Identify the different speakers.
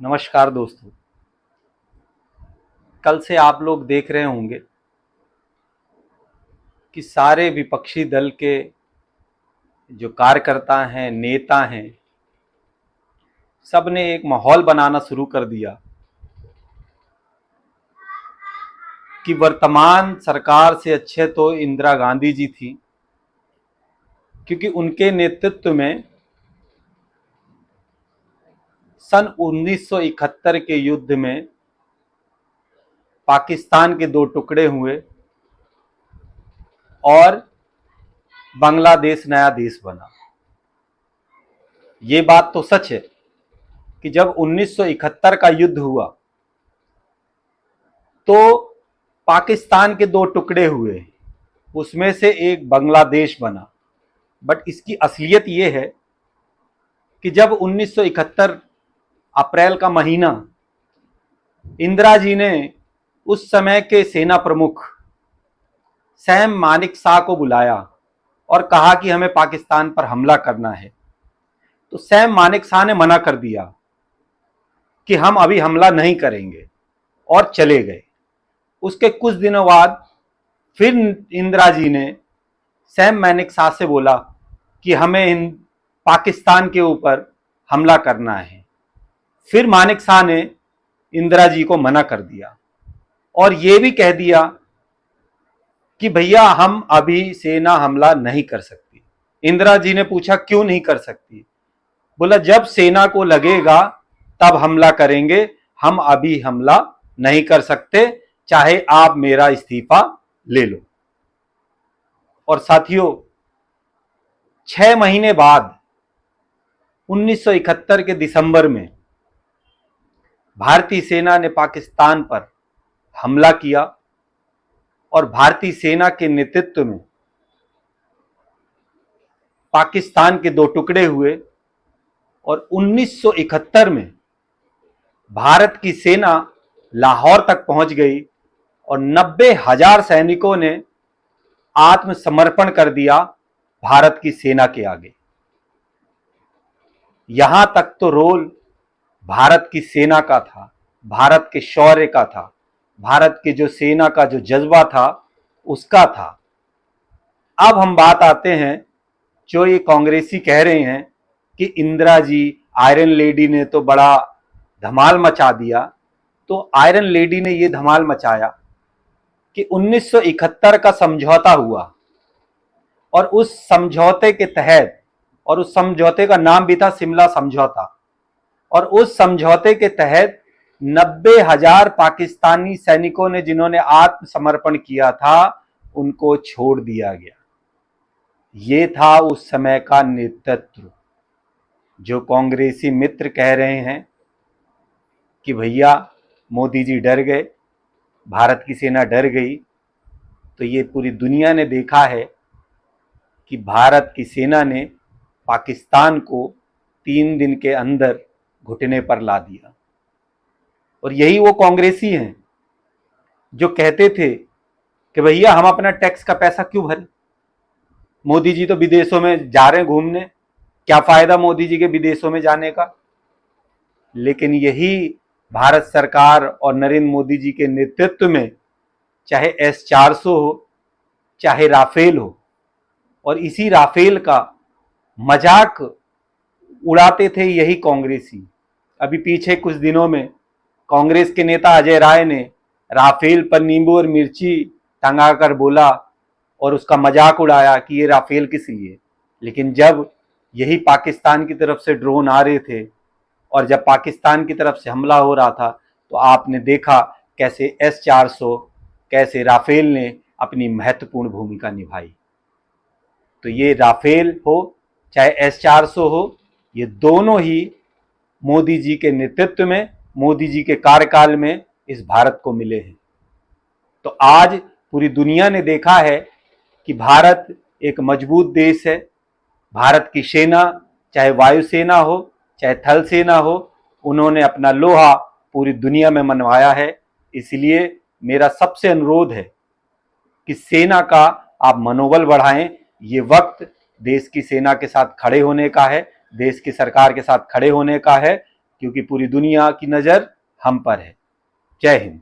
Speaker 1: नमस्कार दोस्तों। कल से आप लोग देख रहे होंगे कि सारे विपक्षी दल के जो कार्यकर्ता हैं, नेता हैं, सब ने एक माहौल बनाना शुरू कर दिया कि वर्तमान सरकार से अच्छे तो इंदिरा गांधी जी थी, क्योंकि उनके नेतृत्व में सन 1971 के युद्ध में पाकिस्तान के दो टुकड़े हुए और बांग्लादेश नया देश बना। ये बात तो सच है कि जब 1971 का युद्ध हुआ तो पाकिस्तान के दो टुकड़े हुए, उसमें से एक बांग्लादेश बना। बट इसकी असलियत ये है कि जब 1971 अप्रैल का महीना इंदिरा जी ने उस समय के सेना प्रमुख सैम मानेकशॉ को बुलाया और कहा कि हमें पाकिस्तान पर हमला करना है, तो सैम मानेकशॉ ने मना कर दिया कि हम अभी हमला नहीं करेंगे और चले गए। उसके कुछ दिनों बाद फिर इंदिरा जी ने सैम मानेकशॉ से बोला कि हमें पाकिस्तान के ऊपर हमला करना है। फिर मानेकशॉ ने इंदिरा जी को मना कर दिया और ये भी कह दिया कि भैया हम अभी सेना हमला नहीं कर सकती। इंदिरा जी ने पूछा क्यों नहीं कर सकती? बोला जब सेना को लगेगा तब हमला करेंगे, हम अभी हमला नहीं कर सकते, चाहे आप मेरा इस्तीफा ले लो। और साथियों, 6 महीने बाद 1971 के दिसंबर में भारतीय सेना ने पाकिस्तान पर हमला किया और भारतीय सेना के नेतृत्व में पाकिस्तान के दो टुकड़े हुए और 1971 में भारत की सेना लाहौर तक पहुंच गई और 90,000 सैनिकों ने आत्मसमर्पण कर दिया भारत की सेना के आगे। यहां तक तो रोल भारत की सेना का था, भारत के शौर्य का था, भारत की जो सेना का जो जज्बा था उसका था। अब हम बात आते हैं, जो ये कांग्रेसी कह रहे हैं कि इंदिरा जी आयरन लेडी ने तो बड़ा धमाल मचा दिया। तो आयरन लेडी ने ये धमाल मचाया कि 1971 का समझौता हुआ और उस समझौते के तहत, और उस समझौते का नाम भी था शिमला समझौता, और उस समझौते के तहत 90,000 पाकिस्तानी सैनिकों ने जिन्होंने आत्मसमर्पण किया था उनको छोड़ दिया गया। ये था उस समय का नेतृत्व। जो कांग्रेसी मित्र कह रहे हैं कि भैया मोदी जी डर गए, भारत की सेना डर गई, तो ये पूरी दुनिया ने देखा है कि भारत की सेना ने पाकिस्तान को 3 दिन के अंदर घुटने पर ला दिया। और यही वो कांग्रेसी हैं जो कहते थे कि भैया हम अपना टैक्स का पैसा क्यों भरें, मोदी जी तो विदेशों में जा रहे हैं घूमने, क्या फायदा मोदी जी के विदेशों में जाने का। लेकिन यही भारत सरकार और नरेंद्र मोदी जी के नेतृत्व में चाहे S-400 हो, चाहे राफेल हो, और इसी राफेल का मजाक उड़ाते थे यही कांग्रेसी। अभी पीछे कुछ दिनों में कांग्रेस के नेता अजय राय ने राफेल पर नींबू और मिर्ची टंगाकर बोला और उसका मजाक उड़ाया कि ये राफेल किस लिए। लेकिन जब यही पाकिस्तान की तरफ से ड्रोन आ रहे थे और जब पाकिस्तान की तरफ से हमला हो रहा था, तो आपने देखा कैसे S-400, कैसे राफेल ने अपनी महत्वपूर्ण भूमिका निभाई। तो ये राफेल हो चाहे S-400 हो, ये दोनों ही मोदी जी के नेतृत्व में, मोदी जी के कार्यकाल में इस भारत को मिले हैं। तो आज पूरी दुनिया ने देखा है कि भारत एक मजबूत देश है। भारत की सेना, चाहे वायुसेना हो चाहे थल सेना हो, उन्होंने अपना लोहा पूरी दुनिया में मनवाया है। इसलिए मेरा सबसे अनुरोध है कि सेना का आप मनोबल बढ़ाएं। ये वक्त देश की सेना के साथ खड़े होने का है, देश की सरकार के साथ खड़े होने का है क्योंकि पूरी दुनिया की नजर हम पर है। जय हिंद।